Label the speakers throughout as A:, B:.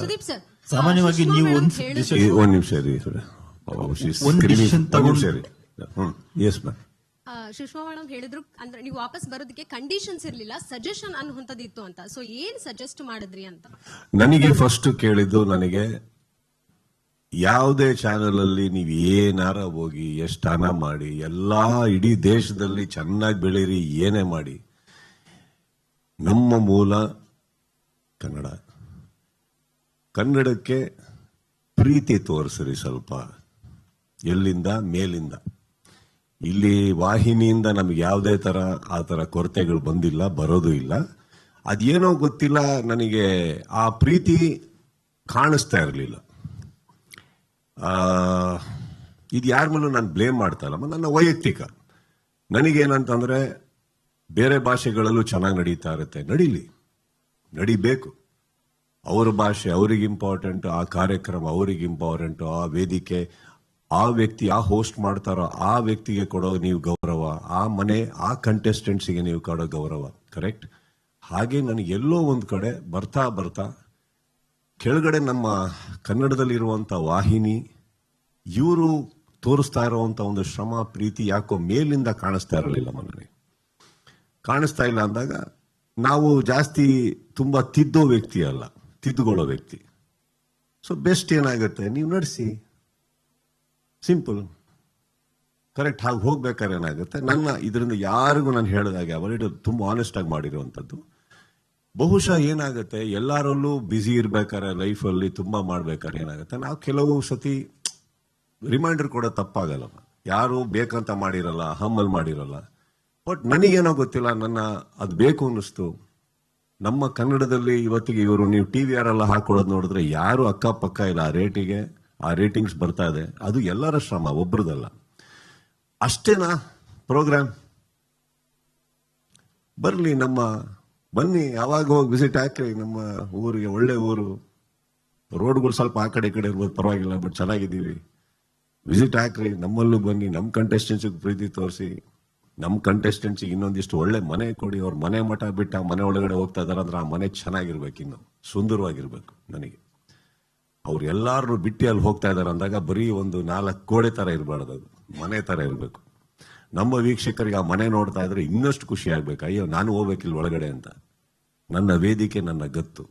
A: Sudeep sir,
B: ಸಾಮಾನ್ಯವಾಗಿ ನೀವು
C: ಒಂದ್ ನಿಮಿಷ ರೀ ಎಸ್ ಮ್ಯಾಮ್.
A: ಸುಷ್ಮಾ ಮೇಡಮ್ ಹೇಳಿದ್ರು ಅಂದ್ರೆ ನೀವು ವಾಪಸ್ ಬರೋದಕ್ಕೆ ಕಂಡೀಷನ್ಸ್ ಇರ್ಲಿಲ್ಲ, ಸಜೆಷನ್ ಅನ್ನುವಂಥದ್ದು ಇತ್ತು ಅಂತ. ಸೊ ಏನ್ ಸಜೆಸ್ಟ್ ಮಾಡಿದ್ರಿ ಅಂತ?
C: ನನಗೆ ಫಸ್ಟ್ ಕೇಳಿದ್ದು, ನನಗೆ ಯಾವುದೇ ಚಾನೆಲ್ ಅಲ್ಲಿ ನೀವು ಏನಾರ ಹೋಗಿ ಎಷ್ಟು ಹಣ ಮಾಡಿ ಎಲ್ಲಾ ಇಡೀ ದೇಶದಲ್ಲಿ ಚೆನ್ನಾಗಿ ಬೆಳೀರಿ, ಏನೇ ಮಾಡಿ, ನಮ್ಮ ಮೂಲ ಕನ್ನಡ. ಕನ್ನಡಕ್ಕೆ ಪ್ರೀತಿ ತೋರಿಸ್ರಿ ಸ್ವಲ್ಪ, ಎಲ್ಲಿಂದ ಮೇಲಿಂದ. ಇಲ್ಲಿ ವಾಹಿನಿಯಿಂದ ನಮ್ಗೆ ಯಾವುದೇ ತರ ಆ ತರ ಕೊರತೆಗಳು ಬಂದಿಲ್ಲ, ಬರೋದು ಇಲ್ಲ. ಅದೇನೋ ಗೊತ್ತಿಲ್ಲ, ನನಗೆ ಆ ಪ್ರೀತಿ ಕಾಣಿಸ್ತಾ ಇರಲಿಲ್ಲ. ಇದು ಯಾರ ಮೇಲೂ ನಾನು ಬ್ಲೇಮ್ ಮಾಡ್ತಾ ಇಲ್ಲ, ನನ್ನ ವೈಯಕ್ತಿಕ. ನನಗೇನಂತಂದ್ರೆ ಬೇರೆ ಭಾಷೆಗಳಲ್ಲೂ ಚೆನ್ನಾಗಿ ನಡೀತಾ ಇರುತ್ತೆ, ನಡಿಬೇಕು. ಅವ್ರ ಭಾಷೆ ಅವ್ರಿಗೆ ಇಂಪಾರ್ಟೆಂಟ್, ಆ ಕಾರ್ಯಕ್ರಮ ಅವ್ರಿಗೆ ಇಂಪಾರ್ಟೆಂಟ್, ಆ ವೇದಿಕೆ, ಆ ವ್ಯಕ್ತಿ ಆ ಹೋಸ್ಟ್ ಮಾಡ್ತಾರೋ ಆ ವ್ಯಕ್ತಿಗೆ ಕೊಡೋ ನೀವು ಗೌರವ, ಆ ಮನೆ ಆ ಕಂಟೆಸ್ಟೆಂಟ್ಸಿಗೆ ನೀವು ಕೊಡೋ ಗೌರವ, ಕರೆಕ್ಟ್. ಹಾಗೆ ನನಗೆ ಎಲ್ಲೋ ಒಂದು ಕಡೆ ಬರ್ತಾ ಬರ್ತಾ ಕೆಳಗಡೆ ನಮ್ಮ ಕನ್ನಡದಲ್ಲಿರುವಂತ ವಾಹಿನಿ ಇವರು ತೋರಿಸ್ತಾ ಇರುವಂತ ಒಂದು ಶ್ರಮ, ಪ್ರೀತಿ ಯಾಕೋ ಮೇಲಿಂದ ಕಾಣಿಸ್ತಾ ಇರಲಿಲ್ಲ. ಮನೆಗೆ ಕಾಣಿಸ್ತಾ ಇಲ್ಲ ಅಂದಾಗ ನಾವು ಜಾಸ್ತಿ ತುಂಬಾ ತಿದ್ದೋ ವ್ಯಕ್ತಿ ಅಲ್ಲ, ತಿದ್ದುಕೊಳ್ಳೋ ವ್ಯಕ್ತಿ. ಸೊ ಬೆಸ್ಟ್ ಏನಾಗುತ್ತೆ, ನೀವು ನಡೆಸಿ, ಸಿಂಪಲ್, ಕರೆಕ್ಟ್. ಹಾಗೆ ಹೋಗ್ಬೇಕಾದ್ರೆ ಏನಾಗುತ್ತೆ, ನನ್ನ ಇದರಿಂದ ಯಾರಿಗೂ ನಾನು ಹೇಳಿದಾಗೆ ಅವರಿಡು ತುಂಬಾ ಆನೆಸ್ಟ್ ಆಗಿ ಮಾಡಿರುವಂತದ್ದು. ಬಹುಶಃ ಏನಾಗುತ್ತೆ, ಎಲ್ಲರಲ್ಲೂ ಬ್ಯುಸಿ ಇರ್ಬೇಕಾರೆ ಲೈಫಲ್ಲಿ ತುಂಬಾ ಮಾಡ್ಬೇಕಾದ್ರೆ ಏನಾಗುತ್ತೆ, ನಾವು ಕೆಲವು ಸತಿ ರಿಮೈಂಡರ್ ಕೂಡ ತಪ್ಪಾಗಲ್ಲ. ಯಾರು ಬೇಕಂತ ಮಾಡಿರಲ್ಲ, ಹಮ್ಮಲ್ ಮಾಡಿರಲ್ಲ. ಬಟ್ ನನಗೇನೋ ಗೊತ್ತಿಲ್ಲ, ಅದು ಬೇಕು ಅನ್ನಿಸ್ತು. ನಮ್ಮ ಕನ್ನಡದಲ್ಲಿ ಇವತ್ತಿಗೆ ಇವರು ನೀವು TVR ಎಲ್ಲ ಹಾಕೊಳ್ಳೋದು ನೋಡಿದ್ರೆ ಯಾರು ಅಕ್ಕಪಕ್ಕ ಇಲ್ಲ. ಆ ರೇಟಿಂಗ್ಸ್ ಬರ್ತಾ ಇದೆ, ಅದು ಎಲ್ಲರ ಶ್ರಮ, ಒಬ್ರದಲ್ಲ. ಅಷ್ಟೇನಾ ಪ್ರೋಗ್ರಾಮ್? ಬರ್ಲಿ, ಬನ್ನಿ, ಯಾವಾಗ ಹೋಗಿ ವಿಸಿಟ್ ಹಾಕ್ರಿ ನಮ್ಮ ಊರಿಗೆ. ಒಳ್ಳೆ ಊರು, ರೋಡ್ಗಳು ಸ್ವಲ್ಪ ಆ ಕಡೆ ಈ ಕಡೆ ಇರ್ಬೋದು, ಪರವಾಗಿಲ್ಲ, ಬಟ್ ಚೆನ್ನಾಗಿದ್ದೀವಿ. ವಿಸಿಟ್ ಹಾಕ್ರಿ, ನಮ್ಮಲ್ಲೂ ಬನ್ನಿ, ನಮ್ಮ ಕಂಟೆಸ್ಟೆಂಟ್ಸಿಗೆ ಪ್ರೀತಿ ತೋರಿಸಿ, ನಮ್ಮ ಕಂಟೆಸ್ಟೆಂಟ್ಸಿಗೆ ಇನ್ನೊಂದಿಷ್ಟು ಒಳ್ಳೆ ಮನೆ ಕೊಡಿ. ಅವ್ರ ಮನೆ ಮಠ ಬಿಟ್ಟು ಆ ಮನೆ ಒಳಗಡೆ ಹೋಗ್ತಾ ಇದಾರೆ ಅಂದ್ರೆ ಆ ಮನೆ ಚೆನ್ನಾಗಿರ್ಬೇಕು, ಇನ್ನು ಸುಂದರವಾಗಿರ್ಬೇಕು. ನನಗೆ ಅವ್ರು ಎಲ್ಲಾರು ಬಿಟ್ಟು ಅಲ್ಲಿ ಹೋಗ್ತಾ ಇದಾರೆ ಅಂದಾಗ ಬರೀ ಒಂದು 4 ಗೋಡೆ ತರ ಇರಬಾರ್ದು, ಅದು ಮನೆ ತರ ಇರಬೇಕು. ನಮ್ಮ ವೀಕ್ಷಕರಿಗೆ ಆ ಮನೆ ನೋಡ್ತಾ ಇದ್ರೆ ಇನ್ನಷ್ಟು ಖುಷಿ ಆಗ್ಬೇಕು, ಅಯ್ಯೋ ನಾನು ಹೋಗ್ಬೇಕಿಲ್ಲ ಒಳಗಡೆ ಅಂತ. ನನ್ನ ವೇದಿಕೆ ನನ್ನ ಗತ್ತು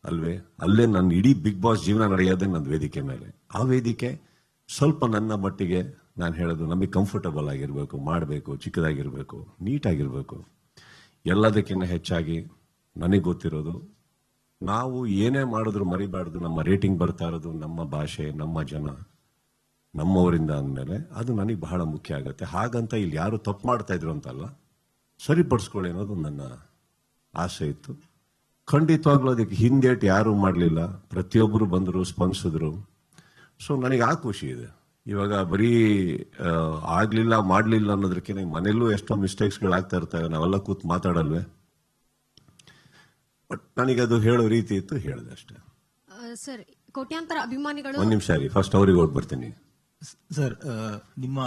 C: ಅಲ್ವೇ, ಅಲ್ಲೇ ನನ್ನ ಇಡೀ ಬಿಗ್ ಬಾಸ್ ಜೀವನ ನಡೆಯೋದೇ ನನ್ನ ವೇದಿಕೆ ಮೇಲೆ. ಆ ವೇದಿಕೆ ಸ್ವಲ್ಪ ನನ್ನ ಮಟ್ಟಿಗೆ ನಾನು ಹೇಳೋದು, ನಮಗೆ ಕಂಫರ್ಟಬಲ್ ಆಗಿರ್ಬೇಕು, ಮಾಡಬೇಕು, ಚಿಕ್ಕದಾಗಿರ್ಬೇಕು, ನೀಟಾಗಿರ್ಬೇಕು. ಎಲ್ಲದಕ್ಕಿಂತ ಹೆಚ್ಚಾಗಿ ನನಗೆ ಗೊತ್ತಿರೋದು, ನಾವು ಏನೇ ಮಾಡಿದ್ರು ಮರಿಬಾರ್ದು, ನಮ್ಮ ರೇಟಿಂಗ್ ಬರ್ತಾ ಇರೋದು ನಮ್ಮ ಭಾಷೆ, ನಮ್ಮ ಜನ, ನಮ್ಮವರಿಂದ ಅಂದಮೇಲೆ ಅದು ನನಗೆ ಬಹಳ ಮುಖ್ಯ ಆಗುತ್ತೆ. ಹಾಗಂತ ಇಲ್ಲಿ ಯಾರು ತಪ್ಪು ಮಾಡ್ತಾ ಇದ್ರು ಅಂತಲ್ಲ, ಸರಿಪಡಿಸ್ಕೊಳ್ಳಿ ಅನ್ನೋದು ನನ್ನ ಆಸೆ ಇತ್ತು. ಖಂಡಿತವಾಗ್ಲೂ ಅದಕ್ಕೆ ಹಿಂದೇಟು ಯಾರೂ ಮಾಡಲಿಲ್ಲ, ಪ್ರತಿಯೊಬ್ಬರು ಬಂದರು, ಸ್ಪಂದಿಸಿದ್ರು. ಸೊ ನನಗೆ ಆ ಖುಷಿ ಇದೆ. ಇವಾಗ ಬರೀ ಮಾಡಲಿಲ್ಲ ಅನ್ನೋದಕ್ಕಿಂತ ಮನೆಯಲ್ಲೂ ಎಷ್ಟೋ ಮಿಸ್ಟೇಕ್ಸ್ಗಳಾಗ್ತಾ ಇರ್ತವೆ, ನಾವೆಲ್ಲ ಕೂತ್ ಮಾತಾಡಲ್ವೇ. ಬಟ್ ನನಗದು ಹೇಳೋ ರೀತಿ ಇತ್ತು, ಹೇಳಿದೆ ಅಷ್ಟೇ.
A: ಸರ್, ಕೋಟ್ಯಾಂತರ ಅಭಿಮಾನಿಗಳು.
C: ಒಂದ್ ನಿಮಿಷ ರೀ, ಫಸ್ಟ್ ಅವ್ರಿಗೆ ಹೋಗಿ ಬರ್ತೀನಿ
B: ಸರ್. ನಿಮ್ಮ